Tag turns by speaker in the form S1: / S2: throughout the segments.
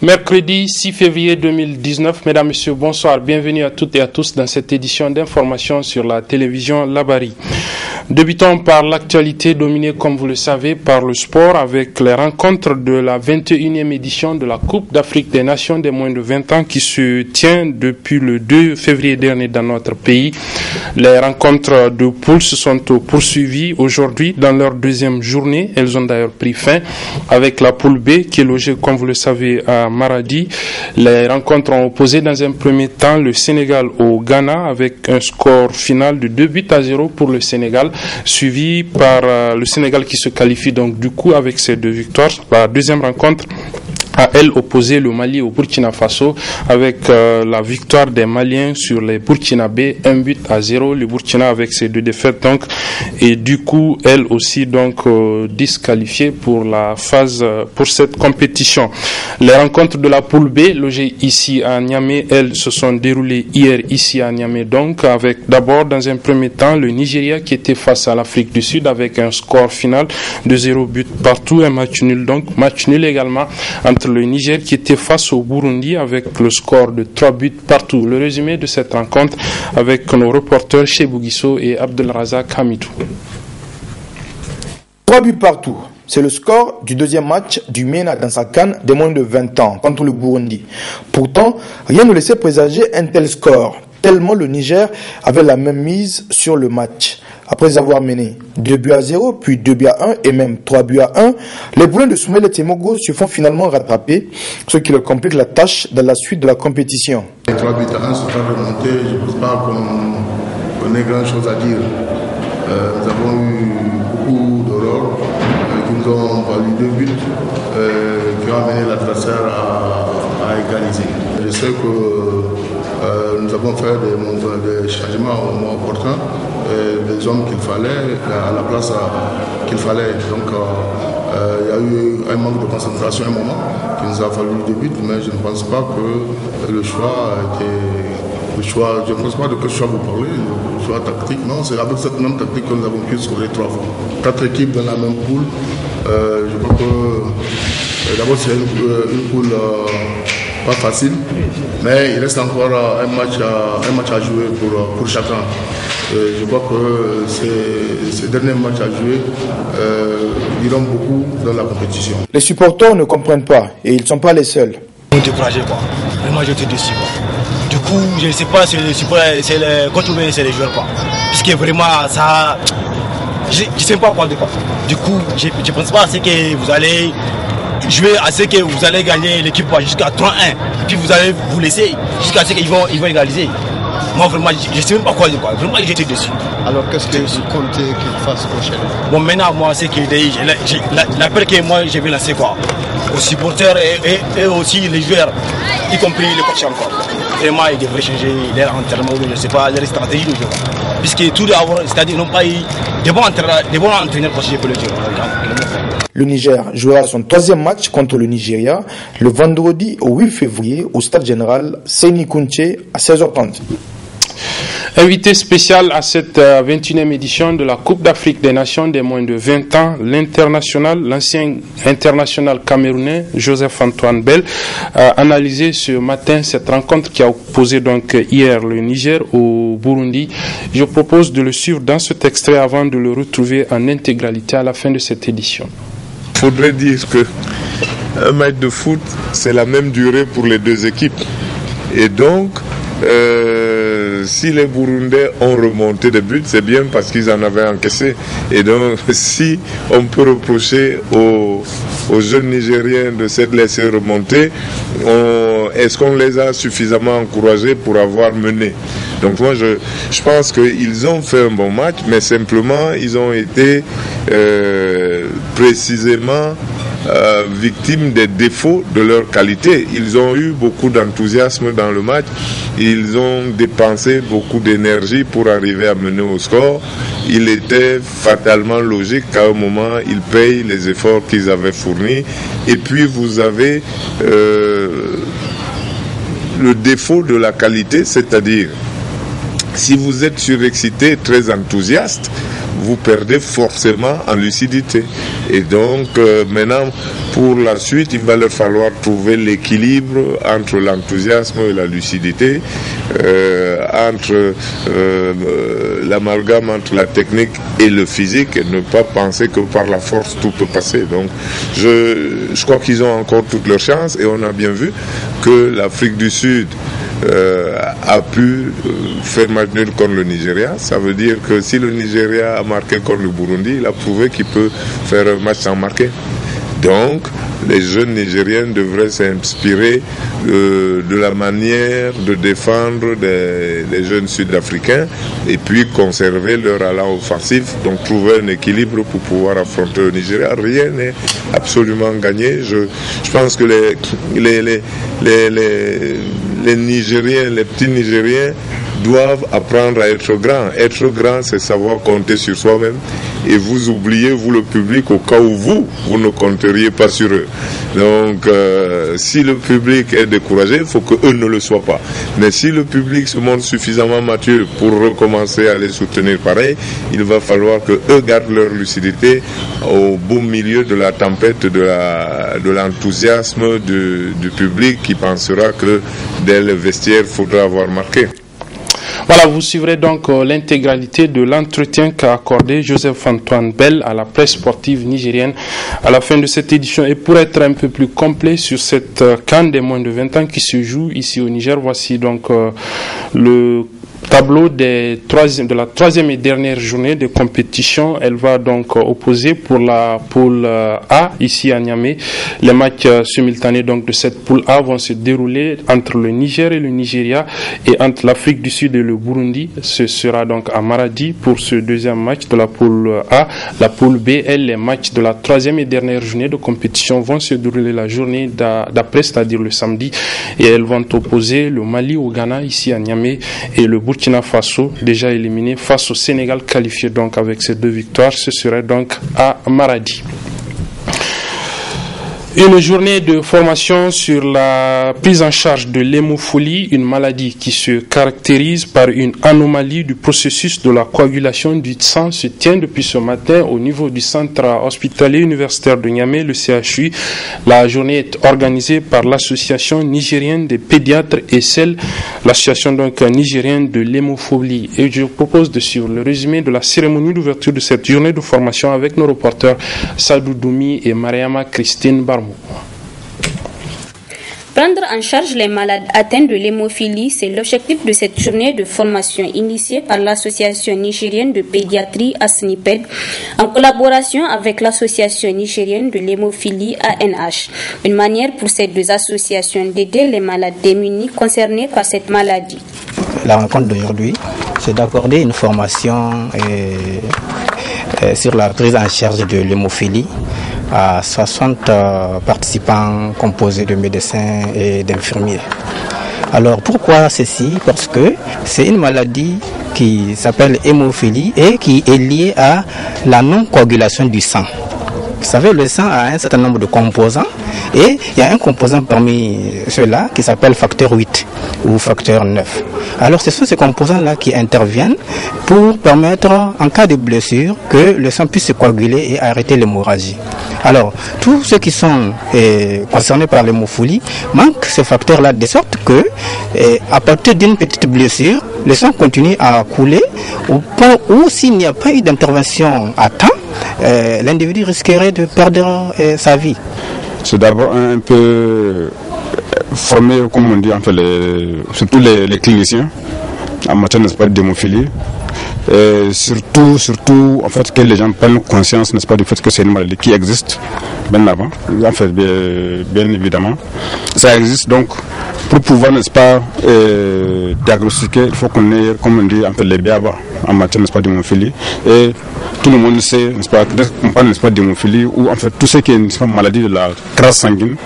S1: Mercredi 6 février 2019, mesdames, messieurs, bonsoir. Bienvenue à toutes et à tous dans cette édition d'information sur la télévision Labari. Débutons par l'actualité dominée, comme vous le savez, par le sport avec les rencontres de la 21e édition de la Coupe d'Afrique des Nations des moins de 20 ans qui se tient depuis le 2 février dernier dans notre pays. Les rencontres de poules se sont poursuivies aujourd'hui dans leur deuxième journée. Elles ont d'ailleurs pris fin avec la poule B qui est logée, comme vous le savez, à Maradi. Les rencontres ont opposé dans un premier temps le Sénégal au Ghana avec un score final de 2-0 pour le Sénégal, suivi par le Sénégal qui se qualifie donc du coup avec ces deux victoires. La deuxième rencontre a elle opposé le Mali au Burkina Faso avec la victoire des Maliens sur les Burkinabés 1-0. Le Burkina avec ses deux défaites donc et du coup elle aussi donc disqualifiée pour la phase pour cette compétition. Les rencontres de la poule B logées ici à Niamey, elles se sont déroulées hier ici à Niamey donc avec d'abord dans un premier temps le Nigeria qui était face à l'Afrique du Sud avec un score final de 0 but partout, un match nul donc match nul également entre le Niger qui était face au Burundi avec le score de 3 buts partout. Le résumé de cette rencontre avec nos reporters Chebou Guisso et Abdelrazak Hamidou.
S2: 3 buts partout. C'est le score du deuxième match du MENA dans sa CAN des moins de 20 ans contre le Burundi. Pourtant, rien ne laissait présager un tel score, tellement le Niger avait la même mise sur le match. Après avoir mené 2-0, puis 2-1 et même 3-1, les Boulins de Soumaïla Temogo se font finalement rattraper, ce qui leur complique la tâche dans la suite de la compétition.
S3: Les 3-1 se font remonter, je ne pense pas qu'on ait grand chose à dire. Nous avons eu beaucoup d'horreurs qui nous ont valu 2 buts qui ont amené l'adversaire à égaliser. Je sais que nous avons fait des changements au moment opportun, des hommes qu'il fallait, à la place qu'il fallait. Donc il y a eu un manque de concentration à un moment qui nous a fallu 2 buts, mais je ne pense pas que le choix a été... je ne pense pas de quel choix vous parlez, le choix tactique. Non, c'est avec cette même tactique que nous avons pu scorer 3 fois. 4 équipes dans la même poule. Je crois que d'abord c'est une poule pas facile, mais il reste encore un match à jouer pour chacun. Je crois que ces derniers matchs à jouer iront beaucoup dans la compétition.
S2: Les supporters ne comprennent pas et ils ne sont pas les seuls.
S4: On est découragé quoi. Vraiment j'étais déçu quoi. Du coup je ne sais pas si c'est les coachs ou bien c'est les joueurs quoi. Puisque vraiment ça... Je ne sais pas quoi de quoi. Du coup je ne pense pas à ce que vous allez jouer, à ce que vous allez gagner l'équipe jusqu'à 3-1. Et puis vous allez vous laisser jusqu'à ce qu'ils vont égaliser. Moi vraiment je ne sais même pas quoi de quoi. Vraiment j'étais déçu.
S5: Alors qu'est-ce que vous comptez qu'il fasse prochainement?
S4: Bon maintenant moi c'est que l'appel que moi je vais lancer quoi aux supporters et aussi les joueurs, y compris les coachs encore. Vraiment ils devraient changer leur entraînement ou je ne sais pas, leur stratégie de jeu. Puisque tout d'abord, c'est-à-dire qu'ils n'ont pas eu de bons entraîneurs pour jouer pour le jeu.
S2: Le Niger jouera son 3e match contre le Nigeria le vendredi 8 février au stade général Seyni Kounché à 16h30.
S1: Invité spécial à cette 21e édition de la Coupe d'Afrique des Nations des moins de 20 ans, l'ancien international camerounais Joseph-Antoine Bell a analysé ce matin cette rencontre qui a opposé donc hier le Niger au Burundi. Je propose de le suivre dans cet extrait avant de le retrouver en intégralité à la fin de cette édition.
S6: Il faudrait dire que un match de foot, c'est la même durée pour les deux équipes. Et donc, si les Burundais ont remonté des buts, c'est bien parce qu'ils en avaient encaissé. Et donc, si on peut reprocher aux jeunes Nigériens de s'être laissés remonter, est-ce qu'on les a suffisamment encouragés pour avoir mené? Donc moi, je pense qu'ils ont fait un bon match, mais simplement, ils ont été précisément victimes des défauts de leur qualité. Ils ont eu beaucoup d'enthousiasme dans le match, ils ont dépensé beaucoup d'énergie pour arriver à mener au score. Il était fatalement logique qu'à un moment, ils payent les efforts qu'ils avaient fournis. Et puis vous avez le défaut de la qualité, c'est-à-dire si vous êtes surexcité, très enthousiaste, vous perdez forcément en lucidité. Et donc maintenant, Pour la suite, il va leur falloir trouver l'équilibre entre l'enthousiasme et la lucidité, entre l'amalgame entre la technique et le physique, et ne pas penser que par la force tout peut passer. Donc je crois qu'ils ont encore toutes leurs chances, et on a bien vu que l'Afrique du Sud a pu faire match nul contre le Nigeria. Ça veut dire que si le Nigeria a marqué contre le Burundi, il a prouvé qu'il peut faire un match sans marquer. Donc, les jeunes Nigériens devraient s'inspirer de la manière de défendre des jeunes Sud-Africains, et puis conserver leur allant offensif, donc trouver un équilibre pour pouvoir affronter le Nigeria. Rien n'est absolument gagné. Je pense que les Nigériens, les petits Nigériens, doivent apprendre à être grands. Être grand, c'est savoir compter sur soi-même, et vous oubliez, vous le public, au cas où vous ne compteriez pas sur eux. Donc, si le public est découragé, il faut qu'eux ne le soient pas. Mais si le public se montre suffisamment mature pour recommencer à les soutenir pareil, il va falloir que eux gardent leur lucidité au beau milieu de la tempête de l'enthousiasme du public, qui pensera que dès le vestiaire, il faudra avoir marqué.
S1: Voilà, vous suivrez donc l'intégralité de l'entretien qu'a accordé Joseph-Antoine Bell à la presse sportive nigérienne à la fin de cette édition. Et pour être un peu plus complet sur cette CAN des moins de 20 ans qui se joue ici au Niger, voici donc le tableau de la troisième et dernière journée de compétition. Elle va donc opposer pour la poule A ici à Niamey. Les matchs simultanés donc de cette poule A vont se dérouler entre le Niger et le Nigeria, et entre l'Afrique du Sud et le Burundi. Ce sera donc à Maradi pour ce deuxième match de la poule A. La poule B, elle, les matchs de la troisième et dernière journée de compétition vont se dérouler la journée d'après, c'est-à-dire le samedi, et elles vont opposer le Mali au Ghana ici à Niamey, et le Burkina Faso, déjà éliminé face au Sénégal, qualifié donc avec ces 2 victoires. Ce serait donc à Maradi. Une journée de formation sur la prise en charge de l'hémophilie, une maladie qui se caractérise par une anomalie du processus de la coagulation du sang, se tient depuis ce matin au niveau du centre hospitalier universitaire de Niamey, le CHU. La journée est organisée par l'association nigérienne des pédiatres et l'association donc nigérienne de l'hémophilie. Et je propose de suivre le résumé de la cérémonie d'ouverture de cette journée de formation avec nos reporters Sadou Doumi et Mariama Christine Barmou.
S7: Prendre en charge les malades atteints de l'hémophilie, c'est l'objectif de cette journée de formation initiée par l'association nigérienne de pédiatrie ASNIPED en collaboration avec l'association nigérienne de l'hémophilie ANH. Une manière pour ces 2 associations d'aider les malades démunis concernés par cette maladie.
S8: La rencontre d'aujourd'hui, c'est d'accorder une formation sur la prise en charge de l'hémophilie à 60 participants composés de médecins et d'infirmiers. Alors pourquoi ceci? Parce que c'est une maladie qui s'appelle hémophilie et qui est liée à la non-coagulation du sang. Vous savez, le sang a un certain nombre de composants, et il y a un composant parmi ceux-là qui s'appelle facteur 8 ou facteur 9. Alors ce sont ces composants-là qui interviennent pour permettre, en cas de blessure, que le sang puisse se coaguler et arrêter l'hémorragie. Alors, tous ceux qui sont concernés par l'hémophilie manquent ce facteur-là, de sorte que, à partir d'une petite blessure, le sang continue à couler, au point où, s'il n'y a pas eu d'intervention à temps, l'individu risquerait de perdre sa vie.
S9: C'est d'abord un peu former, comme on dit, en fait, surtout les cliniciens en matière, n'est-ce pas, d'hémophilie. Et surtout, en fait, que les gens prennent conscience, n'est-ce pas, du fait que c'est une maladie qui existe bien avant, en fait, bien évidemment. Ça existe, donc, pour pouvoir, n'est-ce pas, diagnostiquer, il faut qu'on ait, comme on dit, en fait, les BABA en matière, n'est-ce pas, d'hémophilie. Et tout le monde sait, n'est-ce pas, qu'on parle, n'est-ce pas, d'hémophilie, ou en fait, tout ce qui est, n'est-ce pas, maladie de la crasse sanguine.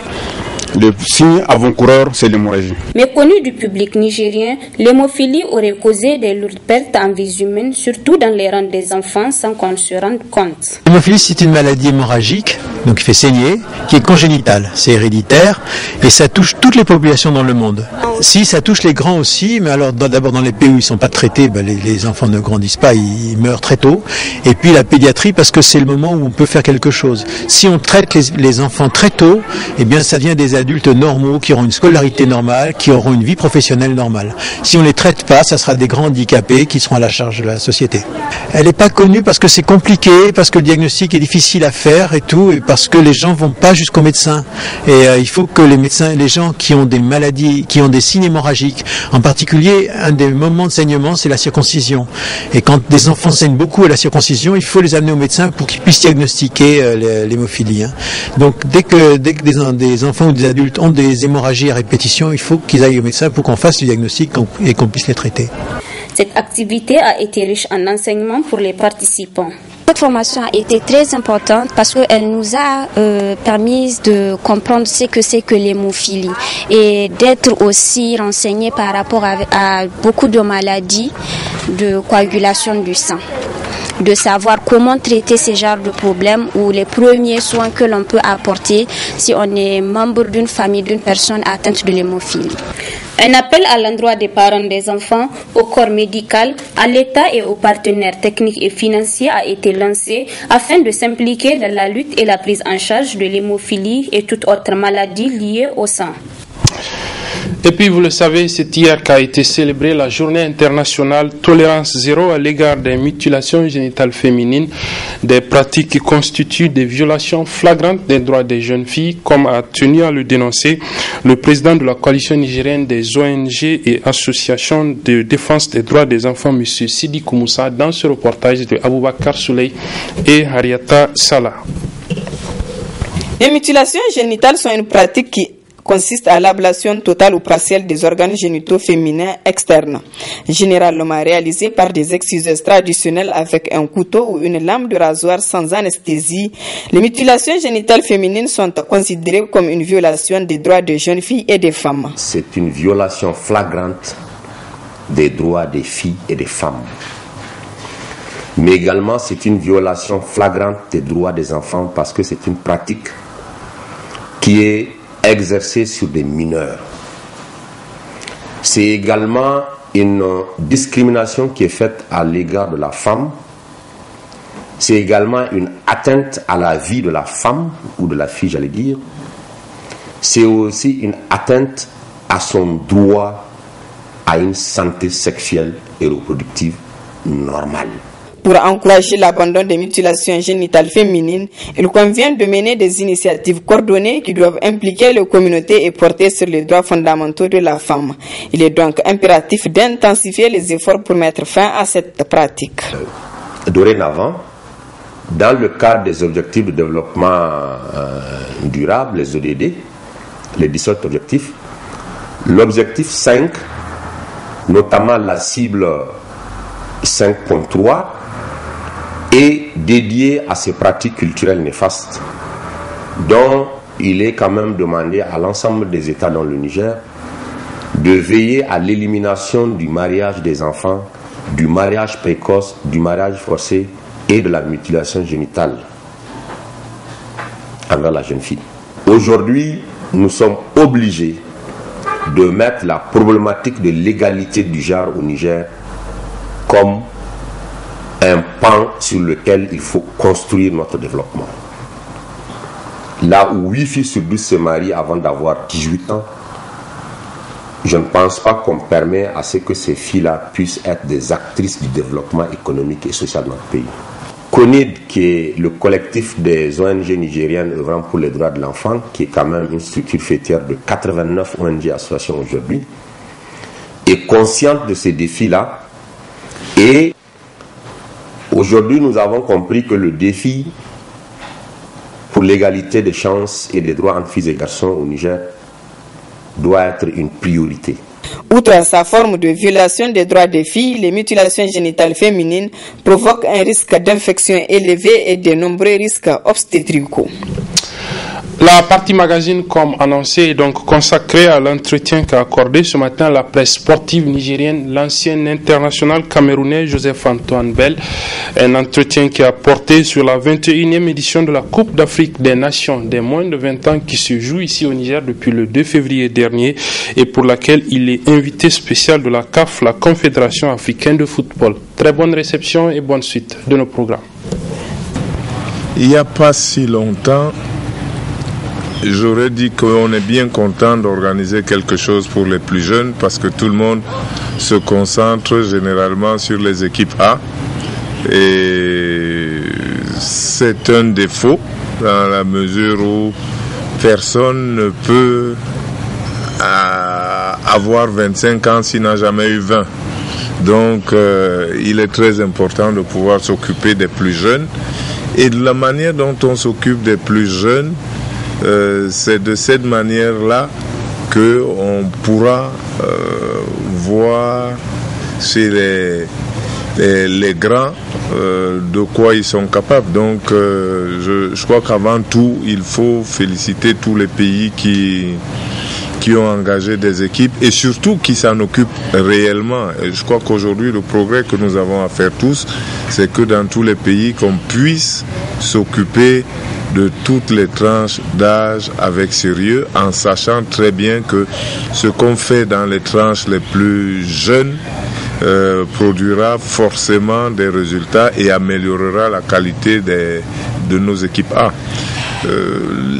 S9: Le signe avant-coureur, c'est l'hémorragie.
S7: Méconnue du public nigérien, l'hémophilie aurait causé des lourdes pertes en vie humaine, surtout dans les rangs des enfants, sans qu'on se rende compte.
S10: L'hémophilie, c'est une maladie hémorragique, donc qui fait saigner, qui est congénitale, c'est héréditaire, et ça touche toutes les populations dans le monde. Si, ça touche les grands aussi, mais alors d'abord dans les pays où ils ne sont pas traités, les enfants ne grandissent pas, ils meurent très tôt. Et puis la pédiatrie, parce que c'est le moment où on peut faire quelque chose. Si on traite les enfants très tôt, eh bien ça devient des adultes normaux, qui auront une scolarité normale, qui auront une vie professionnelle normale. Si on les traite pas, ça sera des grands handicapés qui seront à la charge de la société. Elle n'est pas connue parce que c'est compliqué, parce que le diagnostic est difficile à faire et tout, et parce que les gens vont pas jusqu'au médecin. Et il faut que les médecins, les gens qui ont des maladies, qui ont des signes hémorragiques, en particulier, un des moments de saignement, c'est la circoncision. Et quand des enfants saignent beaucoup à la circoncision, il faut les amener au médecin pour qu'ils puissent diagnostiquer l'hémophilie. Donc dès que des enfants ou des adultes ont des hémorragies à répétition, il faut qu'ils aillent au médecin pour qu'on fasse le diagnostic et qu'on puisse les traiter.
S7: Cette activité a été riche en enseignements pour les participants.
S11: Cette formation a été très importante parce qu'elle nous a permis de comprendre ce que c'est que l'hémophilie et d'être aussi renseignés par rapport à beaucoup de maladies de coagulation du sang. De savoir comment traiter ces genres de problèmes ou les premiers soins que l'on peut apporter si on est membre d'une famille d'une personne atteinte de l'hémophilie.
S7: Un appel à l'endroit des parents des enfants, au corps médical, à l'État et aux partenaires techniques et financiers a été lancé afin de s'impliquer dans la lutte et la prise en charge de l'hémophilie et toute autre maladie liée au sang.
S1: Et puis, vous le savez, c'est hier qu'a été célébrée la journée internationale Tolérance Zéro à l'égard des mutilations génitales féminines, des pratiques qui constituent des violations flagrantes des droits des jeunes filles, comme a tenu à le dénoncer le président de la coalition nigérienne des ONG et associations de défense des droits des enfants, M. Sidi Koumoussa, dans ce reportage de Aboubakar Souley et Hariata Salah.
S12: Les mutilations génitales sont une pratique qui consiste à l'ablation totale ou partielle des organes génitaux féminins externes, généralement réalisée par des exciseuses traditionnelles avec un couteau ou une lame de rasoir sans anesthésie. Les mutilations génitales féminines sont considérées comme une violation des droits des jeunes filles et des femmes.
S13: C'est une violation flagrante des droits des filles et des femmes. Mais également, c'est une violation flagrante des droits des enfants parce que c'est une pratique qui est exercée sur des mineurs. C'est également une discrimination qui est faite à l'égard de la femme. C'est également une atteinte à la vie de la femme ou de la fille, j'allais dire. C'est aussi une atteinte à son droit à une santé sexuelle et reproductive normale.
S12: Pour encourager l'abandon des mutilations génitales féminines, il convient de mener des initiatives coordonnées qui doivent impliquer les communautés et porter sur les droits fondamentaux de la femme. Il est donc impératif d'intensifier les efforts pour mettre fin à cette pratique.
S13: Dorénavant, dans le cadre des objectifs de développement durable, les ODD, les 17 objectifs, l'objectif 5, notamment la cible 5.3, est dédié à ces pratiques culturelles néfastes, dont il est quand même demandé à l'ensemble des États dans le Niger de veiller à l'élimination du mariage des enfants, du mariage précoce, du mariage forcé et de la mutilation génitale envers la jeune fille. Aujourd'hui, nous sommes obligés de mettre la problématique de l'égalité du genre au Niger comme un pan sur lequel il faut construire notre développement. Là où 8 filles sur 12 se marient avant d'avoir 18 ans, je ne pense pas qu'on permet à ce que ces filles-là puissent être des actrices du développement économique et social de notre pays. CONID, qui est le collectif des ONG nigériennes œuvrant pour les droits de l'enfant, qui est quand même une structure fêtière de 89 ONG associations aujourd'hui, est consciente de ces défis-là. Et aujourd'hui, nous avons compris que le défi pour l'égalité des chances et des droits entre filles et garçons au Niger doit être une priorité.
S12: Outre sa forme de violation des droits des filles, les mutilations génitales féminines provoquent un risque d'infection élevé et de nombreux risques obstétricaux.
S1: La partie magazine, comme annoncé, est donc consacrée à l'entretien qu'a accordé ce matin la presse sportive nigérienne l'ancien international camerounais Joseph-Antoine Bell. Un entretien qui a porté sur la 21e édition de la Coupe d'Afrique des Nations des moins de 20 ans qui se joue ici au Niger depuis le 2 février dernier et pour laquelle il est invité spécial de la CAF, la Confédération africaine de football. Très bonne réception et bonne suite de nos programmes.
S6: Il n'y a pas si longtemps, j'aurais dit qu'on est bien content d'organiser quelque chose pour les plus jeunes parce que tout le monde se concentre généralement sur les équipes A et c'est un défaut dans la mesure où personne ne peut avoir 25 ans s'il n'a jamais eu 20. Donc il est très important de pouvoir s'occuper des plus jeunes et de la manière dont on s'occupe des plus jeunes, c'est de cette manière-là qu'on pourra voir chez les grands de quoi ils sont capables. Donc je crois qu'avant tout, il faut féliciter tous les pays qui ont engagé des équipes et surtout qui s'en occupent réellement. Et je crois qu'aujourd'hui, le progrès que nous avons à faire tous, c'est que dans tous les pays, qu'on puisse s'occuper de toutes les tranches d'âge avec sérieux, en sachant très bien que ce qu'on fait dans les tranches les plus jeunes produira forcément des résultats et améliorera la qualité de nos équipes A.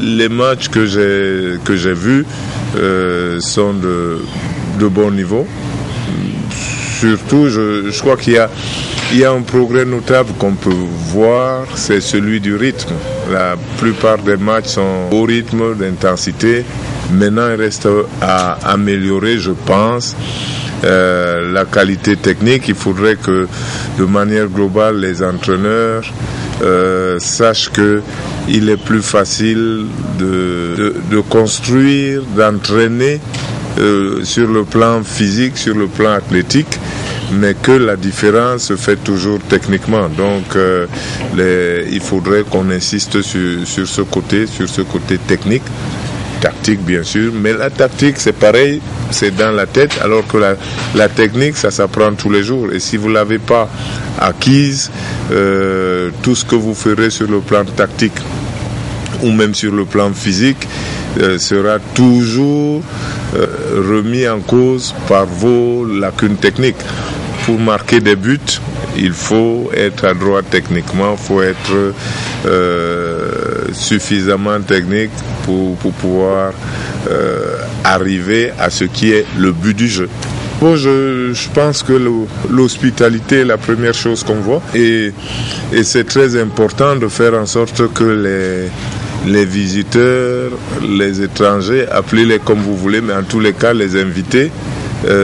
S6: Les matchs que j'ai vus sont de bon niveau. Surtout, je crois qu'il y a un progrès notable qu'on peut voir, c'est celui du rythme. La plupart des matchs sont au rythme, d'intensité. Maintenant, il reste à améliorer, je pense, la qualité technique. Il faudrait que, de manière globale, les entraîneurs sachent qu'il est plus facile de construire, d'entraîner sur le plan physique, sur le plan athlétique, mais que la différence se fait toujours techniquement. Donc il faudrait qu'on insiste sur ce côté technique, tactique bien sûr, mais la tactique c'est pareil, c'est dans la tête, alors que la technique ça s'apprend tous les jours, et si vous ne l'avez pas acquise, tout ce que vous ferez sur le plan tactique ou même sur le plan physique sera toujours remis en cause par vos lacunes techniques. Pour marquer des buts, il faut être adroit techniquement, il faut être suffisamment technique pour pouvoir arriver à ce qui est le but du jeu. Bon, je pense que l'hospitalité est la première chose qu'on voit et c'est très important de faire en sorte que les visiteurs, les étrangers, appelez-les comme vous voulez, mais en tous les cas, les invités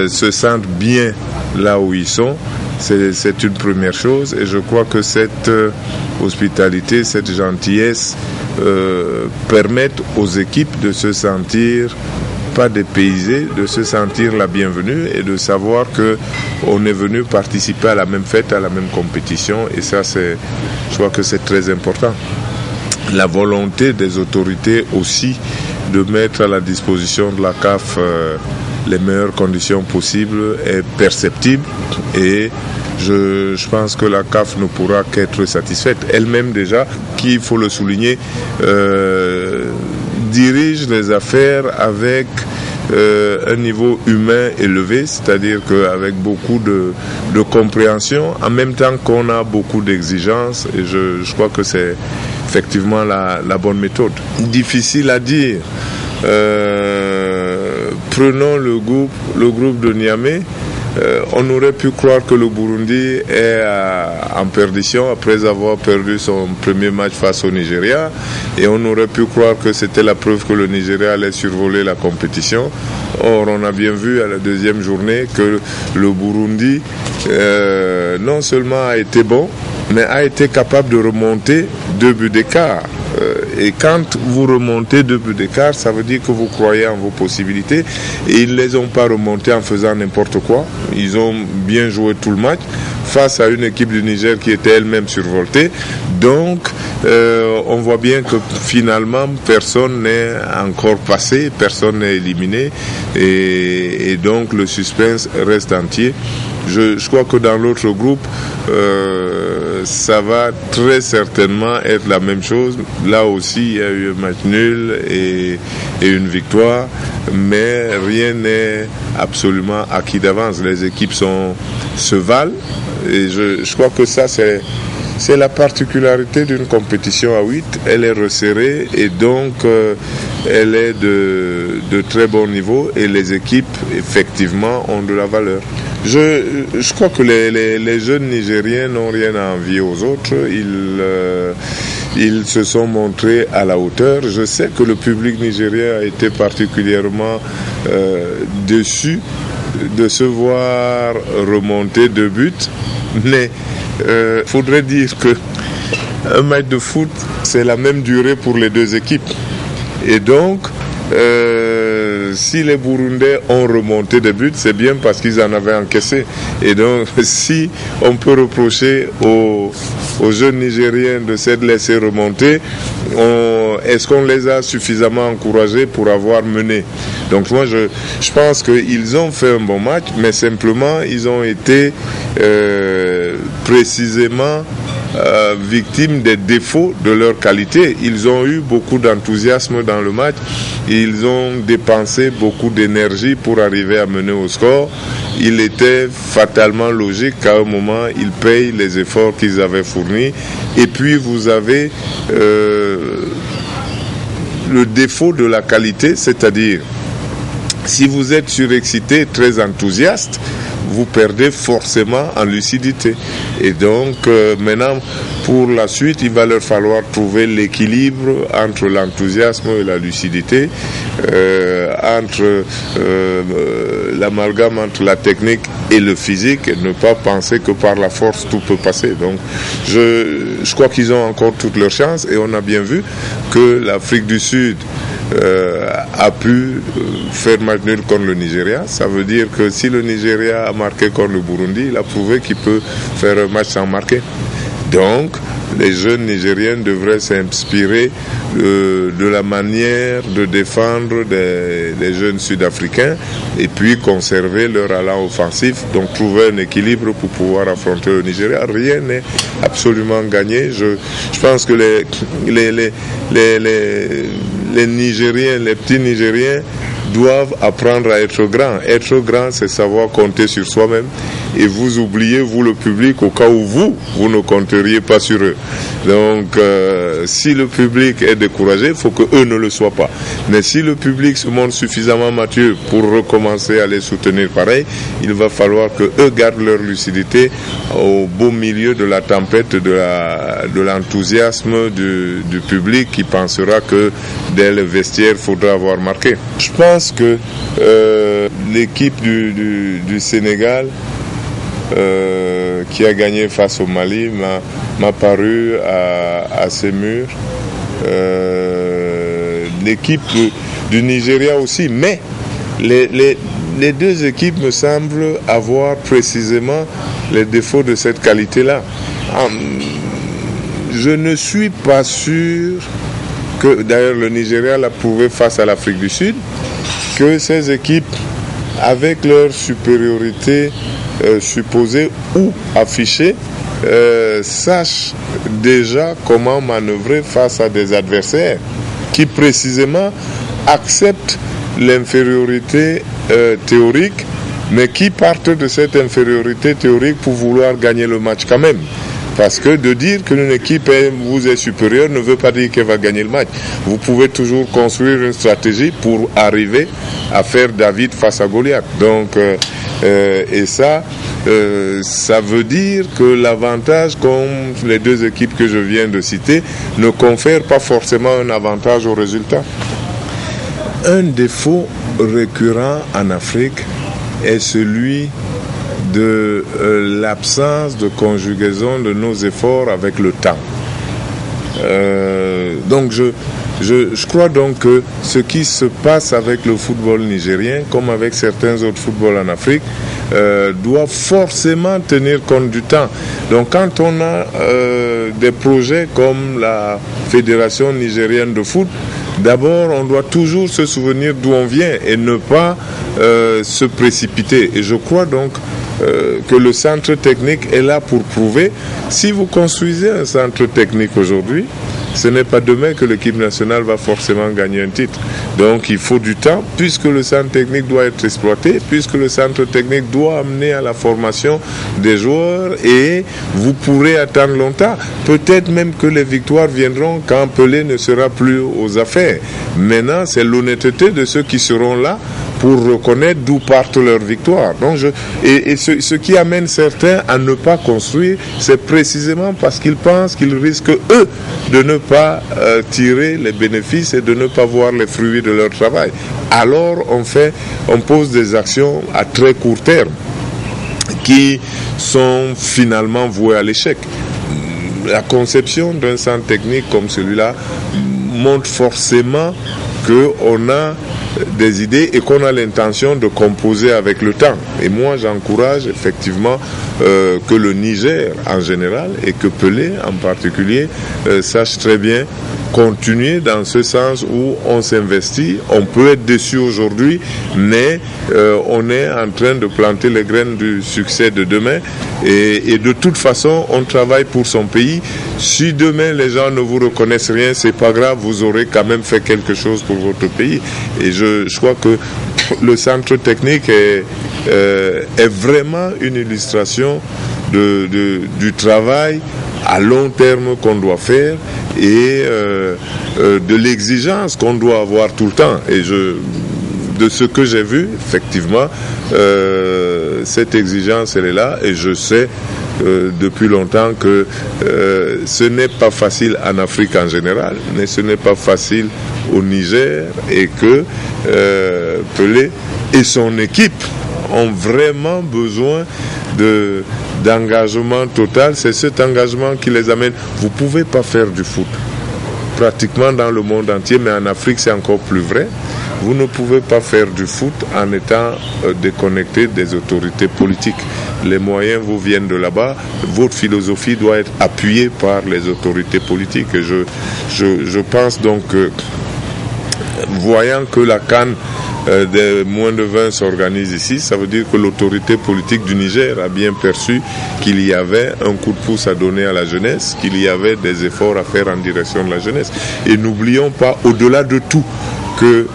S6: se sentent bien là où ils sont. C'est une première chose et je crois que cette hospitalité, cette gentillesse permettent aux équipes de se sentir pas dépaysés, de se sentir la bienvenue et de savoir qu'on est venu participer à la même fête, à la même compétition, et ça je crois que c'est très important. La volonté des autorités aussi de mettre à la disposition de la CAF les meilleures conditions possibles est perceptible et je pense que la CAF ne pourra qu'être satisfaite. Elle-même déjà, qui, il faut le souligner, dirige les affaires avec un niveau humain élevé, c'est-à-dire qu'avec beaucoup de compréhension, en même temps qu'on a beaucoup d'exigences, et je crois que c'est effectivement la bonne méthode. Difficile à dire. Prenons le groupe de Niamey. On aurait pu croire que le Burundi est en perdition après avoir perdu son premier match face au Nigeria, et on aurait pu croire que c'était la preuve que le Nigeria allait survoler la compétition. Or, on a bien vu à la deuxième journée que le Burundi non seulement a été bon, mais a été capable de remonter 2 buts d'écart. Et quand vous remontez 2 buts d'écart, ça veut dire que vous croyez en vos possibilités. Et ils ne les ont pas remontés en faisant n'importe quoi. Ils ont bien joué tout le match face à une équipe du Niger qui était elle-même survoltée. Donc, on voit bien que finalement, personne n'est encore passé, personne n'est éliminé. Et donc, le suspense reste entier. Je crois que dans l'autre groupe, ça va très certainement être la même chose. Là aussi, il y a eu un match nul et une victoire, mais rien n'est absolument acquis d'avance. Les équipes se valent et je crois que ça, c'est la particularité d'une compétition à 8. Elle est resserrée et donc elle est de très bon niveau et les équipes, effectivement, ont de la valeur. Je crois que les jeunes Nigériens n'ont rien à envier aux autres. Ils se sont montrés à la hauteur. Je sais que le public nigérien a été particulièrement déçu de se voir remonter 2 buts, mais faudrait dire que un match de foot, c'est la même durée pour les 2 équipes. Et donc, si les Burundais ont remonté des buts, c'est bien parce qu'ils en avaient encaissé. Et donc, si on peut reprocher aux jeunes Nigériens de s'être laissés remonter, est-ce qu'on les a suffisamment encouragés pour avoir mené? Donc moi, je pense qu'ils ont fait un bon match, mais simplement, ils ont été précisément victimes des défauts de leur qualité. Ils ont eu beaucoup d'enthousiasme dans le match. Ils ont dépensé beaucoup d'énergie pour arriver à mener au score. Il était fatalement logique qu'à un moment, ils payent les efforts qu'ils avaient fournis. Et puis, vous avez le défaut de la qualité, c'est-à-dire, si vous êtes surexcité, très enthousiaste, vous perdez forcément en lucidité. Et donc, maintenant, pour la suite, il va leur falloir trouver l'équilibre entre l'enthousiasme et la lucidité, entre l'amalgame entre la technique et le physique, et ne pas penser que par la force, tout peut passer. Donc, je crois qu'ils ont encore toutes leurs chances, et on a bien vu que l'Afrique du Sud a pu faire match nul contre le Nigeria. Ça veut dire que si le Nigeria a marqué contre le Burundi, il a prouvé qu'il peut faire un match sans marquer. Donc, les jeunes Nigériens devraient s'inspirer de la manière de défendre des jeunes Sud-Africains et puis conserver leur allant offensif, donc trouver un équilibre pour pouvoir affronter le Nigeria. Rien n'est absolument gagné. Je pense que les Nigériens, les petits Nigériens, doivent apprendre à être grands. Être grand, c'est savoir compter sur soi-même. Et vous oubliez, vous le public, au cas où vous ne compteriez pas sur eux. Donc, si le public est découragé, il faut que eux ne le soient pas. Mais si le public se montre suffisamment mature pour recommencer à les soutenir pareil, il va falloir que eux gardent leur lucidité au beau milieu de la tempête de l'enthousiasme du public qui pensera que dès le vestiaire, il faudra avoir marqué. Je pense que l'équipe du Sénégal qui a gagné face au Mali m'a paru assez mûre. L'équipe du Nigeria aussi, mais les 2 équipes me semblent avoir précisément les défauts de cette qualité-là. Je ne suis pas sûr que, d'ailleurs le Nigeria l'a prouvé face à l'Afrique du Sud, que ces équipes, avec leur supériorité supposée ou affichée, sachent déjà comment manœuvrer face à des adversaires qui précisément acceptent l'infériorité théorique, mais qui partent de cette infériorité théorique pour vouloir gagner le match quand même. Parce que de dire qu'une équipe vous est supérieure ne veut pas dire qu'elle va gagner le match. Vous pouvez toujours construire une stratégie pour arriver à faire David face à Goliath. Donc, et ça veut dire que l'avantage, comme les 2 équipes que je viens de citer, ne confère pas forcément un avantage au résultat. Un défaut récurrent en Afrique est celui de l'absence de conjugaison de nos efforts avec le temps. Donc je crois donc que ce qui se passe avec le football nigérien, comme avec certains autres footballs en Afrique, doit forcément tenir compte du temps. Donc quand on a des projets comme la Fédération nigérienne de foot, d'abord on doit toujours se souvenir d'où on vient et ne pas se précipiter. Et je crois donc que le centre technique est là pour prouver. Si vous construisez un centre technique aujourd'hui, ce n'est pas demain que l'équipe nationale va forcément gagner un titre. Donc il faut du temps, puisque le centre technique doit être exploité, puisque le centre technique doit amener à la formation des joueurs, et vous pourrez attendre longtemps. Peut-être même que les victoires viendront quand Pelé ne sera plus aux affaires. Maintenant, c'est l'honnêteté de ceux qui seront là pour reconnaître d'où partent leurs victoires. Donc ce qui amène certains à ne pas construire, c'est précisément parce qu'ils pensent qu'ils risquent, eux, de ne pas tirer les bénéfices et de ne pas voir les fruits de leur travail. Alors on pose des actions à très court terme qui sont finalement vouées à l'échec. La conception d'un centre technique comme celui-là montre forcément qu'on a des idées et qu'on a l'intention de composer avec le temps. Et moi, j'encourage effectivement que le Niger en général et que Pelé en particulier sache très bien continuer dans ce sens où on s'investit. On peut être déçu aujourd'hui, mais on est en train de planter les graines du succès de demain. Et de toute façon, on travaille pour son pays. Si demain les gens ne vous reconnaissent rien, c'est pas grave, vous aurez quand même fait quelque chose pour votre pays. Et je crois que le centre technique est vraiment une illustration du travail à long terme qu'on doit faire et de l'exigence qu'on doit avoir tout le temps. Et de ce que j'ai vu, effectivement, cette exigence, elle est là, et je sais depuis longtemps que ce n'est pas facile en Afrique en général, mais ce n'est pas facile au Niger, et que Pelé et son équipe ont vraiment besoin d'engagement total. C'est cet engagement qui les amène. Vous ne pouvez pas faire du foot pratiquement dans le monde entier, mais en Afrique c'est encore plus vrai. Vous ne pouvez pas faire du foot en étant déconnecté des autorités politiques. Les moyens vous viennent de là-bas. Votre philosophie doit être appuyée par les autorités politiques. Et je pense donc que, voyant que la CAN des moins de 20 s'organise ici, ça veut dire que l'autorité politique du Niger a bien perçu qu'il y avait un coup de pouce à donner à la jeunesse, qu'il y avait des efforts à faire en direction de la jeunesse. Et n'oublions pas, au-delà de tout, que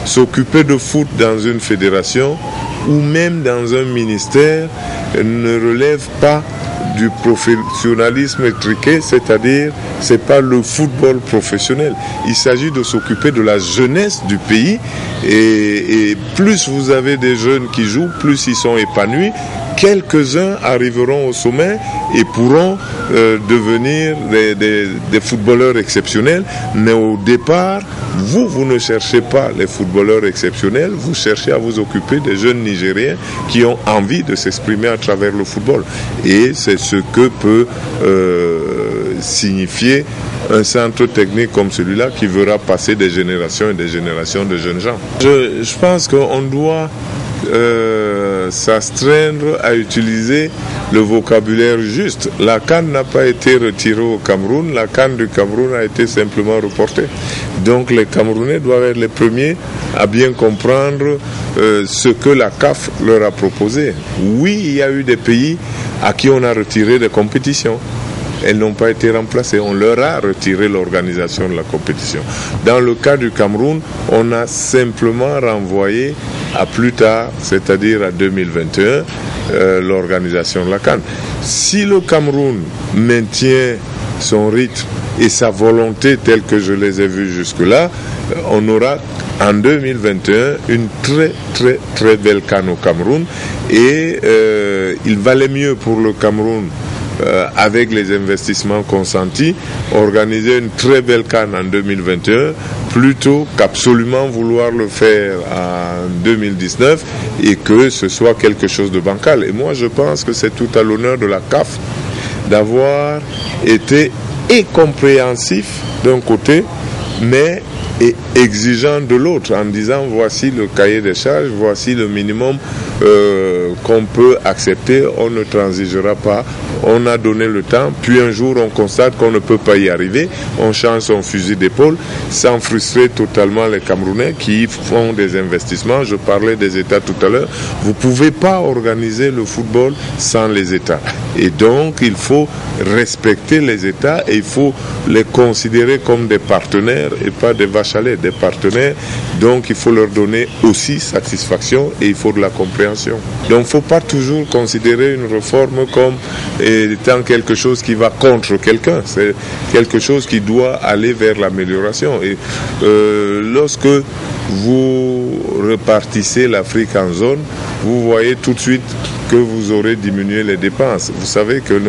S6: s'occuper de foot dans une fédération ou même dans un ministère ne relève pas du professionnalisme étriqué, c'est-à-dire c'est pas le football professionnel. Il s'agit de s'occuper de la jeunesse du pays, et plus vous avez des jeunes qui jouent, plus ils sont épanouis. Quelques-uns arriveront au sommet et pourront devenir des footballeurs exceptionnels, mais au départ, vous ne cherchez pas les footballeurs exceptionnels, vous cherchez à vous occuper des jeunes Nigériens qui ont envie de s'exprimer à travers le football. Et c'est ce que peut signifier un centre technique comme celui-là qui verra passer des générations et des générations de jeunes gens. Je pense qu'on doit s'astreindre à utiliser le vocabulaire juste. La CAN n'a pas été retirée au Cameroun, la CAN du Cameroun a été simplement reportée. Donc les Camerounais doivent être les premiers à bien comprendre ce que la CAF leur a proposé. Oui, il y a eu des pays à qui on a retiré des compétitions. Elles n'ont pas été remplacées. On leur a retiré l'organisation de la compétition. Dans le cas du Cameroun, on a simplement renvoyé à plus tard, c'est-à-dire à 2021, l'organisation de la CAN. Si le Cameroun maintient son rythme et sa volonté telle que je les ai vus jusque-là, on aura en 2021 une très très très belle CAN au Cameroun, et il valait mieux pour le Cameroun avec les investissements consentis, organiser une très belle CAN en 2021, plutôt qu'absolument vouloir le faire en 2019 et que ce soit quelque chose de bancal. Et moi, je pense que c'est tout à l'honneur de la CAF d'avoir été compréhensif d'un côté, mais et exigeant de l'autre, en disant voici le cahier des charges, voici le minimum qu'on peut accepter, on ne transigera pas, on a donné le temps, puis un jour on constate qu'on ne peut pas y arriver, on change son fusil d'épaule, sans frustrer totalement les Camerounais qui font des investissements. Je parlais des États tout à l'heure, vous ne pouvez pas organiser le football sans les États, et donc il faut respecter les États et il faut les considérer comme des partenaires et pas des vaches à lait, des partenaires, donc il faut leur donner aussi satisfaction et il faut de la compréhension. Donc il ne faut pas toujours considérer une réforme comme étant quelque chose qui va contre quelqu'un, c'est quelque chose qui doit aller vers l'amélioration. Et lorsque vous repartissez l'Afrique en zone, vous voyez tout de suite que vous aurez diminué les dépenses. Vous savez que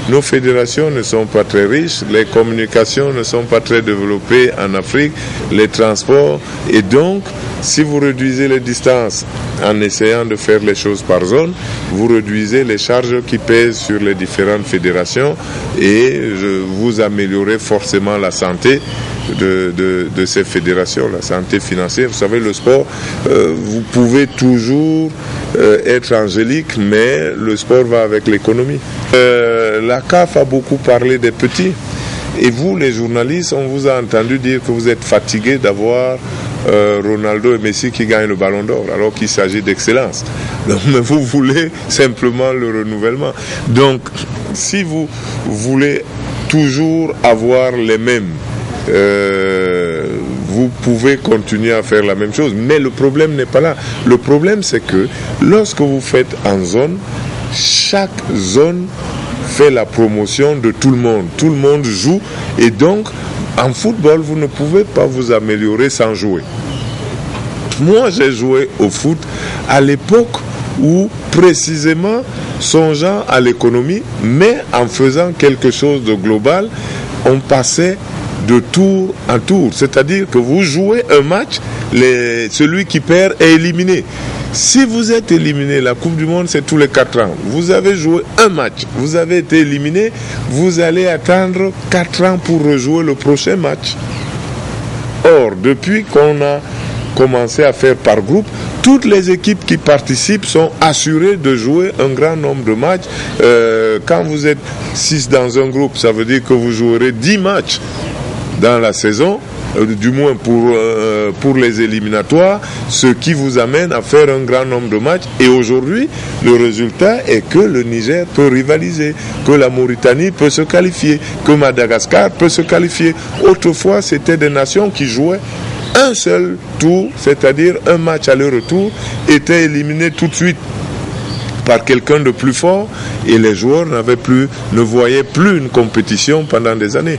S6: nos fédérations ne sont pas très riches, les communications ne sont pas très développées en Afrique, les transports, et donc si vous réduisez les distances en essayant de faire les choses par zone, vous réduisez les charges qui pèsent sur les différentes fédérations et vous améliorez forcément la santé de ces fédérations, la santé financière. Vous savez, le sport, vous pouvez toujours être angélique, mais le sport va avec l'économie. La CAF a beaucoup parlé des petits. Et vous, les journalistes, on vous a entendu dire que vous êtes fatigués d'avoir Ronaldo et Messi qui gagnent le Ballon d'Or, alors qu'il s'agit d'excellence. Donc, mais vous voulez simplement le renouvellement. Donc, si vous voulez toujours avoir les mêmes, vous pouvez continuer à faire la même chose. Mais le problème n'est pas là. Le problème, c'est que lorsque vous faites en zone, chaque zone fait la promotion de tout le monde. Tout le monde joue et donc en football, vous ne pouvez pas vous améliorer sans jouer. Moi, j'ai joué au foot à l'époque où précisément songeant à l'économie, mais en faisant quelque chose de global, on passait de tour en tour. C'est-à-dire que vous jouez un match, celui qui perd est éliminé. Si vous êtes éliminé, la Coupe du Monde, c'est tous les 4 ans. Vous avez joué un match, vous avez été éliminé, vous allez attendre 4 ans pour rejouer le prochain match. Or, depuis qu'on a commencé à faire par groupe, toutes les équipes qui participent sont assurées de jouer un grand nombre de matchs. Quand vous êtes 6 dans un groupe, ça veut dire que vous jouerez 10 matchs dans la saison, du moins pour les éliminatoires, ce qui vous amène à faire un grand nombre de matchs. Et aujourd'hui, le résultat est que le Niger peut rivaliser, que la Mauritanie peut se qualifier, que Madagascar peut se qualifier. Autrefois, c'était des nations qui jouaient un seul tour, c'est-à-dire un match aller-retour, étaient éliminés tout de suite par quelqu'un de plus fort et les joueurs ne voyaient plus une compétition pendant des années.